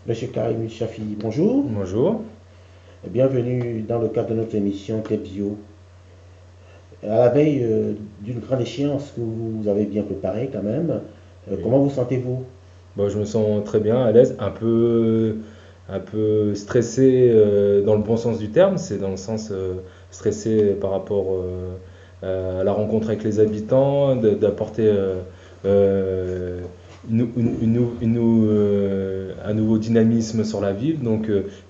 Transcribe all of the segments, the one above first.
Monsieur Karim Chafi, bonjour. Bonjour. Bienvenue dans le cadre de notre émission TEPSIO. À la veille d'une grande échéance que vous avez bien préparée quand même, Oui. comment vous sentez-vous? Bon, je me sens très bien, à l'aise, un peu stressé dans le bon sens du terme, c'est dans le sens stressé par rapport à la rencontre avec les habitants, d'apporter euh, un nouveau dynamisme sur la ville,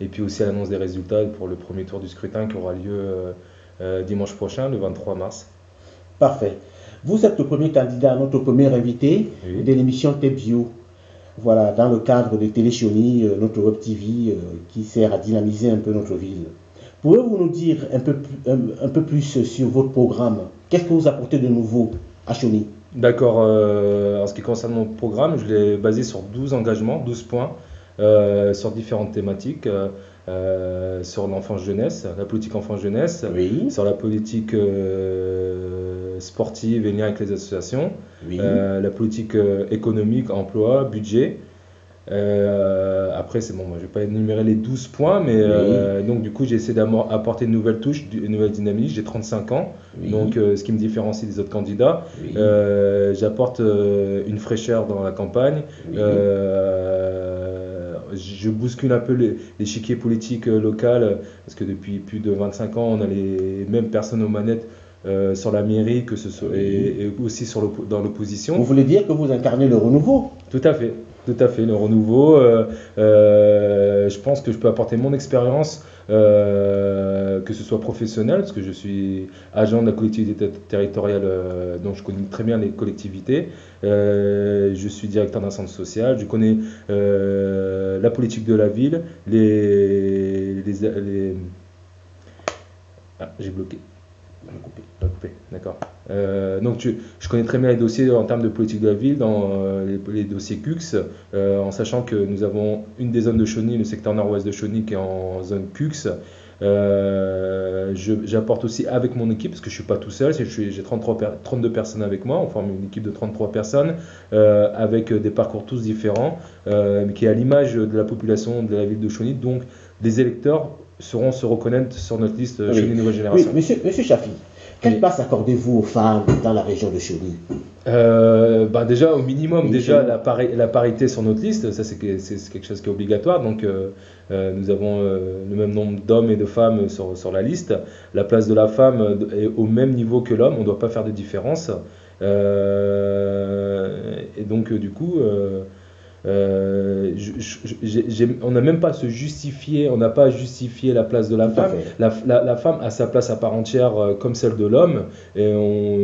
et puis aussi à l'annonce des résultats pour le premier tour du scrutin qui aura lieu dimanche prochain, le 23 mars. Parfait. Vous êtes le premier candidat, notre premier invité Oui. de l'émission TEPSIO. Voilà, dans le cadre de Téléchonie, notre web TV qui sert à dynamiser un peu notre ville. Pouvez-vous nous dire un peu plus sur votre programme? Qu'est-ce que vous apportez de nouveau à Choni? D'accord. En ce qui concerne mon programme, je l'ai basé sur 12 engagements, 12 points, sur différentes thématiques, sur l'enfance-jeunesse, la politique enfance-jeunesse, Oui, sur la politique sportive et lien avec les associations, oui, la politique économique, emploi, budget. Après, c'est bon, moi, je vais pas énumérer les 12 points, mais oui, donc du coup, j'ai essayé d'apporter une nouvelle touche, une nouvelle dynamique. J'ai 35 ans, oui, donc ce qui me différencie des autres candidats. oui, J'apporte une fraîcheur dans la campagne. oui. Je bouscule un peu l'échiquier politique local, parce que depuis plus de 25 ans, on a les mêmes personnes aux manettes sur la mairie, que ce soit, Oui. et aussi dans Vous l'opposition. voulez dire que vous incarnez le renouveau? Tout à fait, le renouveau. Je pense que je peux apporter mon expérience, que ce soit professionnelle, parce que je suis agent de la collectivité territoriale, donc je connais très bien les collectivités. Je suis directeur d'un centre social, je connais la politique de la ville, Ah, j'ai bloqué. Pas coupé, d'accord. Je connais très bien les dossiers en termes de politique de la ville, dans les dossiers CUX, en sachant que nous avons une des zones de Chauny, le secteur nord-ouest de Chauny, qui est en zone CUX. J'apporte aussi avec mon équipe, parce que je ne suis pas tout seul, j'ai 32 personnes avec moi, on forme une équipe de 33 personnes, avec des parcours tous différents, mais qui est à l'image de la population de la ville de Chauny, donc les électeurs sauront se reconnaître sur notre liste Oui, Chauny Nouvelle oui, Génération. monsieur Chafi, quelle Oui. place accordez-vous aux femmes dans la région de Chauny? Déjà, au minimum, Oui, chez déjà nous. la parité sur notre liste, ça c'est quelque chose qui est obligatoire. Donc, nous avons le même nombre d'hommes et de femmes sur la liste. La place de la femme est au même niveau que l'homme, on ne doit pas faire de différence. Et donc, du coup, on n'a même pas à se justifier, on n'a pas à justifier la place de la Tout à femme. fait. La femme a sa place à part entière, comme celle de l'homme.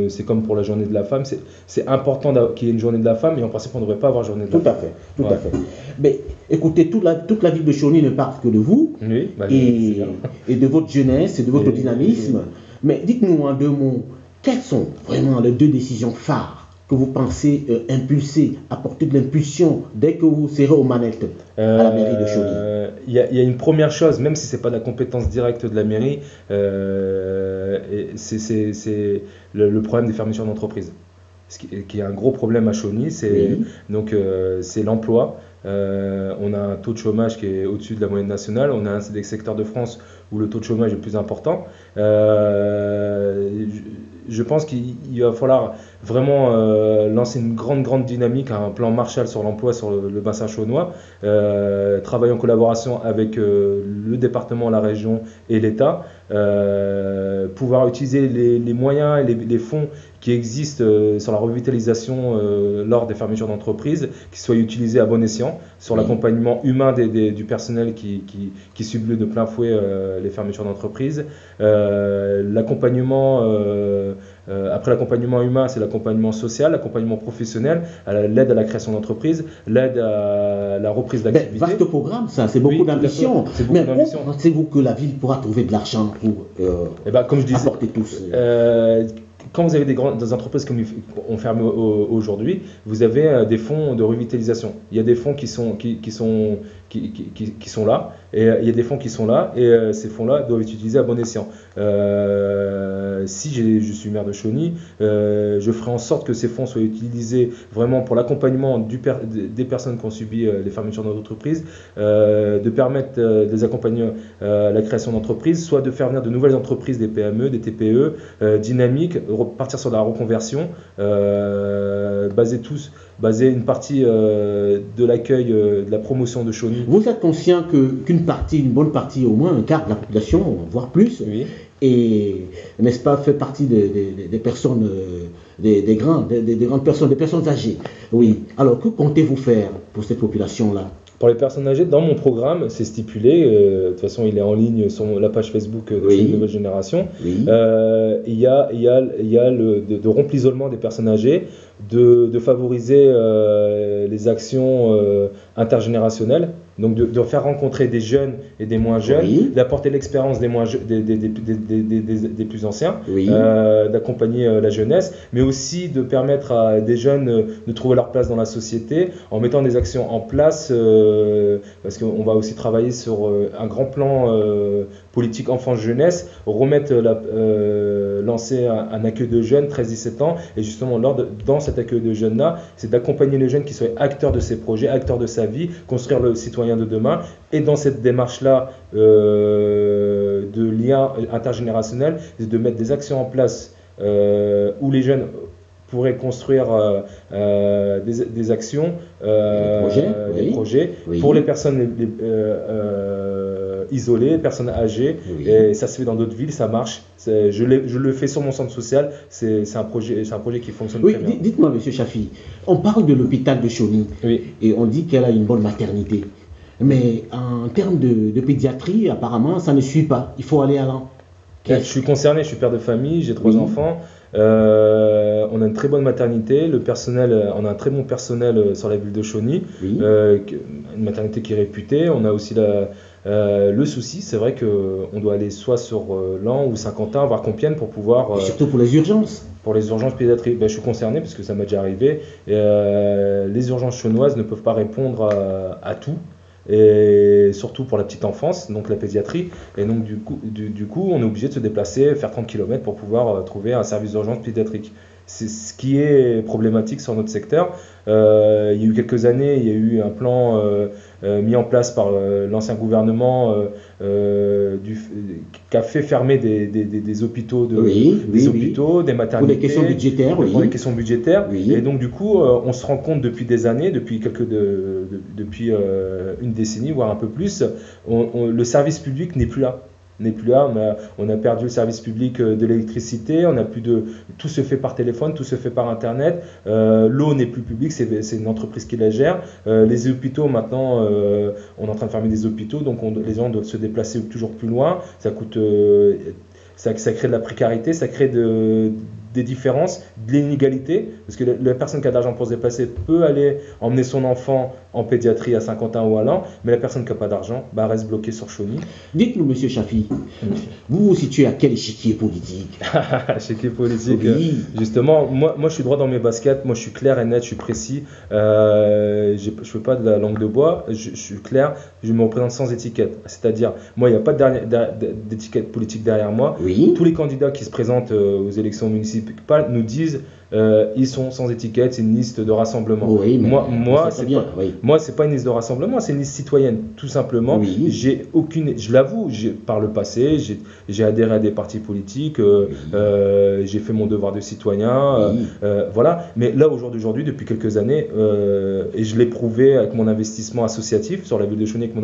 C'est comme pour la journée de la femme. C'est important qu'il y ait une journée de la femme, et en principe, on ne devrait pas avoir journée de la Tout à femme. fait, tout à Voilà. fait. Mais écoutez, toute la ville de Chauny ne parle que de vous Oui, bah, c'est bien. et de votre jeunesse et de votre Et- dynamisme. Mais dites-nous en deux mots, quelles sont vraiment les deux décisions phares que vous pensez impulser, apporter de l'impulsion dès que vous serez aux manettes à la mairie de Chauny? Il y a une première chose, même si c'est pas de la compétence directe de la mairie, c'est le problème des fermetures d'entreprises. Qui est un gros problème à Chauny, Oui, c'est l'emploi. On a un taux de chômage qui est au-dessus de la moyenne nationale. On a un des secteurs de France où le taux de chômage est le plus important. Je pense qu'il va falloir vraiment lancer une grande dynamique, un plan Marshall sur l'emploi sur le bassin chaunois, travailler en collaboration avec le département, la région et l'État, pouvoir utiliser les moyens et les fonds qui existent sur la revitalisation lors des fermetures d'entreprises, qui soient utilisés à bon escient, sur oui. l'accompagnement humain du personnel qui subit de plein fouet les fermetures d'entreprises. Après l'accompagnement humain, c'est l'accompagnement social, l'accompagnement professionnel, l'aide à la création d'entreprise, l'aide à la reprise Ben, d'activité. vaste programme, ça, c'est beaucoup Oui, tout à fait, d'ambition. c'est beaucoup Mais où d'ambition. pensez-vous que la ville pourra trouver de l'argent pour Et ben, comme je disais, apporter tout ce... euh, quand vous avez des entreprises comme on ferme aujourd'hui, vous avez des fonds de revitalisation. Il y a des fonds qui sont là, et il y a des fonds qui sont là, et ces fonds-là doivent être utilisés à bon escient. Si je suis maire de Chauny, je ferai en sorte que ces fonds soient utilisés vraiment pour l'accompagnement des personnes qui ont subi les fermetures d'entreprises, de permettre de les accompagner à la création d'entreprises, soit de faire venir de nouvelles entreprises, des PME, des TPE, dynamiques, partir sur la reconversion, baser une partie de l'accueil, de la promotion de Chauny. Vous êtes conscient une bonne partie, au moins un quart de la population, voire plus, Oui. et n'est-ce pas, fait partie des personnes, des grandes personnes, des personnes âgées. Oui. Alors, que comptez-vous faire pour cette population-là? Pour les personnes âgées, dans mon programme, c'est stipulé, de toute façon il est en ligne sur la page Facebook de Chauny Nouvelle Génération, Oui. il y a de rompre l'isolement des personnes âgées, de favoriser les actions intergénérationnelles, donc de faire rencontrer des jeunes et des moins jeunes, Oui. d'apporter l'expérience des plus anciens, Oui. d'accompagner la jeunesse, mais aussi de permettre à des jeunes de trouver leur place dans la société en mettant des actions en place, parce qu'on va aussi travailler sur un grand plan politique enfance-jeunesse, lancer un accueil de jeunes 13-17 ans, et justement dans cet accueil de jeunes-là, c'est d'accompagner les jeunes qui soient acteurs de ces projets, acteurs de sa vie, construire le citoyen de demain, et dans cette démarche-là de lien intergénérationnel, c'est de mettre des actions en place où les jeunes pourraient construire des actions, des projets Oui. pour les personnes isolées, personnes âgées, Oui. et ça se fait dans d'autres villes, ça marche. Je le fais sur mon centre social, c'est un projet qui fonctionne Oui, très bien. dites-moi, monsieur Chafi, on parle de l'hôpital de Chauny, Oui. et on dit qu'elle a une bonne maternité. Mais en termes de pédiatrie, apparemment, ça ne suit pas. Il faut aller à l'an. Je suis concerné, je suis père de famille, j'ai 3 Oui. enfants. On a une très bonne maternité, le personnel, on a un très bon personnel sur la ville de Chauny, Oui. une maternité qui est réputée. On a aussi le souci, c'est vrai qu'on doit aller soit sur Laon ou Saint-Quentin, voire Compiègne pour pouvoir. Et surtout pour les urgences. Pour les urgences pédiatriques, je suis concerné parce que ça m'est déjà arrivé. Les urgences chaunoises ne peuvent pas répondre à tout, et surtout pour la petite enfance, donc la pédiatrie. Et donc du coup, on est obligé de se déplacer, faire 30 km pour pouvoir trouver un service d'urgence pédiatrique. C'est ce qui est problématique sur notre secteur. Il y a eu quelques années, il y a eu un plan mis en place par l'ancien gouvernement qui a fait fermer des hôpitaux, des maternités. Pour des questions budgétaires, Pour des questions budgétaires. Oui. Et donc du coup, on se rend compte depuis des années, depuis une décennie, voire un peu plus, le service public n'est plus là. On a perdu le service public de l'électricité, tout se fait par téléphone, tout se fait par internet, l'eau n'est plus publique, c'est une entreprise qui la gère. Les hôpitaux maintenant, on est en train de fermer des hôpitaux, donc les gens doivent se déplacer toujours plus loin, ça coûte, ça crée de la précarité, ça crée des différences, de l'inégalité, parce que la personne qui a de l'argent pour se déplacer peut aller emmener son enfant en pédiatrie à Saint-Quentin ou à Laon, mais la personne qui n'a pas d'argent reste bloquée sur Chauny. Dites-nous, monsieur Chafi, vous vous situez à quel échiquier politique? Échiquier politique, Oui. justement, moi je suis droit dans mes baskets, moi je suis clair et net, je suis précis, je ne fais pas de la langue de bois, je suis clair, je me représente sans étiquette, c'est-à-dire, moi il n'y a pas d'étiquette politique derrière moi. Oui. Tous les candidats qui se présentent aux élections municipales nous disent ils sont sans étiquette, c'est une liste de rassemblement. Oui, mais moi c'est pas une liste de rassemblement, c'est une liste citoyenne, tout simplement. Oui. Je l'avoue, par le passé, j'ai adhéré à des partis politiques, j'ai fait mon devoir de citoyen, voilà. Mais là, au jour d'aujourd'hui, depuis quelques années, et je l'ai prouvé avec mon investissement associatif sur la ville de Chauny, avec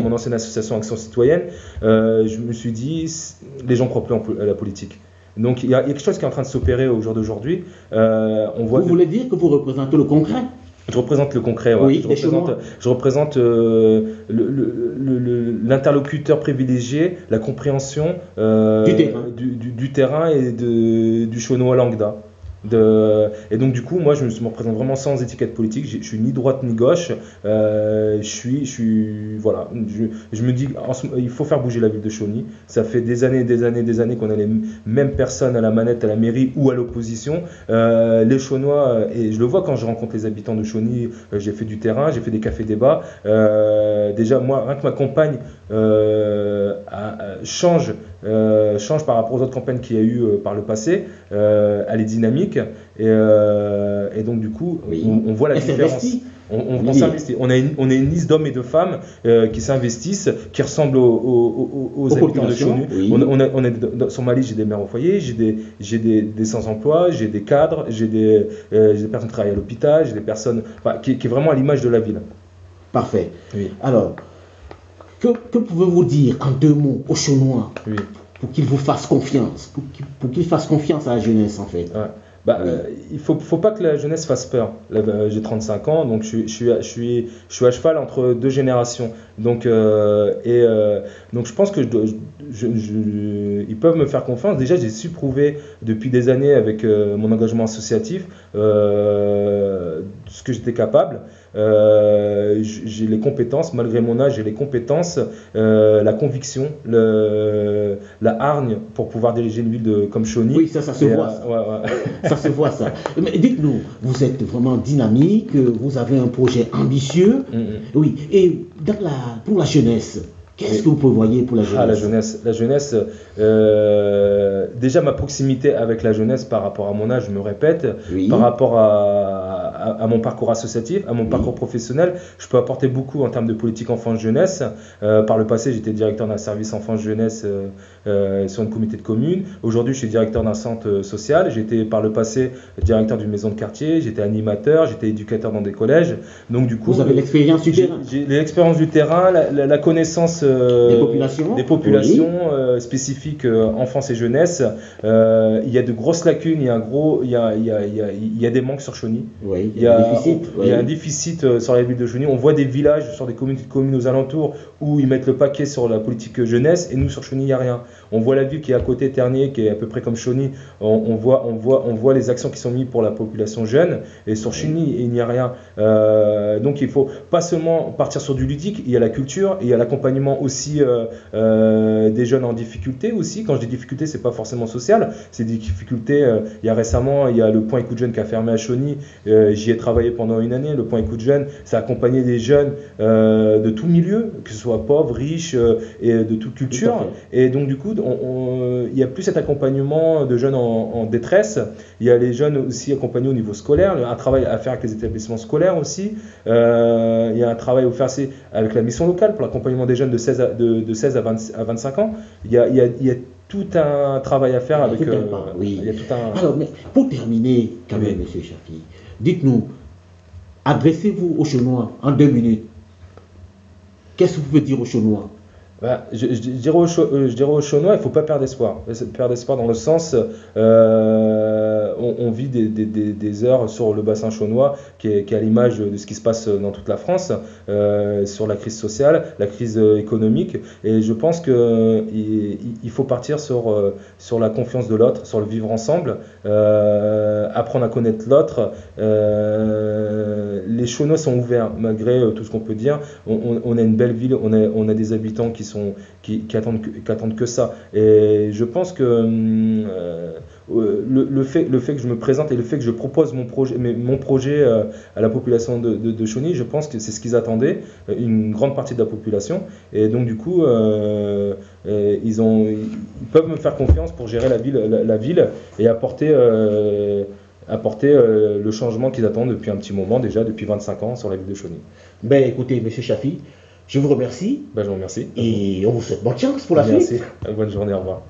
mon ancienne association Action Citoyenne, je me suis dit, les gens croient plus à la politique. Donc il y a quelque chose qui est en train de s'opérer au jour d'aujourd'hui. Vous voulez dire que vous représentez le concret? Je représente le concret, ouais. Oui, je représente l'interlocuteur privilégié, la compréhension du terrain et du chaunois lambda. Et donc du coup, moi, je me représente vraiment sans étiquette politique. Je suis ni droite ni gauche. Voilà. Je me dis, il faut faire bouger la ville de Chauny. Ça fait des années, des années qu'on a les mêmes personnes à la manette, à la mairie ou à l'opposition. Les Chaunois, et je le vois quand je rencontre les habitants de Chauny, j'ai fait du terrain, j'ai fait des cafés-débats. Déjà, moi, rien que ma campagne change par rapport aux autres campagnes qu'il y a eu par le passé, elle est dynamique et donc du coup on voit la différence. On s'investit. On a une liste d'hommes et de femmes qui s'investissent, qui ressemblent aux habitants de Chauny. Sur ma liste, j'ai des mères au foyer, j'ai des sans-emploi, j'ai des cadres, j'ai des personnes qui travaillent à l'hôpital, j'ai des personnes qui est vraiment à l'image de la ville. Parfait. Oui. Alors, que pouvez-vous dire en 2 mots aux Chaunois pour qu'ils vous fassent confiance, pour qu'ils fassent confiance à la jeunesse en fait? Il faut pas que la jeunesse fasse peur. Là, j'ai 35 ans, donc je suis à cheval entre 2 générations. Donc je pense que ils peuvent me faire confiance. Déjà, j'ai su prouver depuis des années avec mon engagement associatif ce que j'étais capable. J'ai les compétences, malgré mon âge, j'ai les compétences, la conviction, la hargne pour pouvoir diriger une ville comme Chauny. Oui, ça se voit. Ça se voit ça. Mais dites-nous, vous êtes vraiment dynamique, vous avez un projet ambitieux. Oui, et pour la jeunesse, qu'est-ce que vous prévoyez pour la jeunesse? La jeunesse, déjà ma proximité avec la jeunesse par rapport à mon âge, je me répète, par rapport à mon parcours associatif, à mon parcours professionnel, je peux apporter beaucoup en termes de politique enfance-jeunesse. Par le passé, j'étais directeur d'un service enfance-jeunesse sur une communauté de communes. Aujourd'hui, je suis directeur d'un centre social. J'étais par le passé directeur d'une maison de quartier, j'étais animateur, j'étais éducateur dans des collèges. Donc du coup, vous avez l'expérience du terrain. J'ai l'expérience du terrain, la connaissance des populations spécifiques enfance et jeunesse. Il y a de grosses lacunes, il y a des manques sur Chauny. Il y a un déficit sur la ville de Chauny. On voit des villages sur des communes aux alentours où ils mettent le paquet sur la politique jeunesse et nous sur Chauny il n'y a rien. On voit la ville qui est à côté, Ternier, qui est à peu près comme Chauny. On voit les actions qui sont mises pour la population jeune et sur Chauny il n'y a rien. Donc il faut pas seulement partir sur du ludique, il y a la culture, il y a l'accompagnement aussi des jeunes en difficulté aussi. Quand je dis difficulté, c'est pas forcément social, c'est des difficultés. Il y a le point Écoute Jeune qui a fermé à Chauny. J'y ai travaillé pendant une année. Le point Écoute Jeune, ça a accompagné des jeunes de tout milieu, que ce soit pauvres, riches et de toute culture. Et donc du coup, il n'y a plus cet accompagnement de jeunes en détresse. Il y a les jeunes aussi accompagnés au niveau scolaire. Il y a un travail à faire avec les établissements scolaires aussi. Il y a un travail à faire avec la mission locale pour l'accompagnement des jeunes de 16 à 25 ans. Il y a tout un travail à faire avec. Alors, mais pour terminer, quand même, M. Chafi, dites-nous, adressez-vous aux Chaunois en 2 minutes. Qu'est-ce que vous pouvez dire aux Chaunois? Je dirais aux Chaunois, il ne faut pas perdre espoir. Perdre espoir dans le sens, on vit des heures sur le bassin chaunois qui est à l'image de ce qui se passe dans toute la France, sur la crise sociale, la crise économique. Et je pense qu'il faut partir sur la confiance de l'autre, sur le vivre ensemble, apprendre à connaître l'autre. Les Chaunois sont ouverts, malgré tout ce qu'on peut dire. On a une belle ville, on a des habitants qui attendent que ça. Et je pense que le fait que je me présente et le fait que je propose mon projet à la population de Chauny, je pense que c'est ce qu'ils attendaient, une grande partie de la population. Et donc du coup, ils peuvent me faire confiance pour gérer la ville et apporter le changement qu'ils attendent depuis un petit moment, déjà depuis 25 ans sur la ville de Chauny. Écoutez, M. Chafi, je vous remercie. Je vous remercie. Et on vous souhaite bonne chance pour la suite. Merci. Bonne journée, au revoir.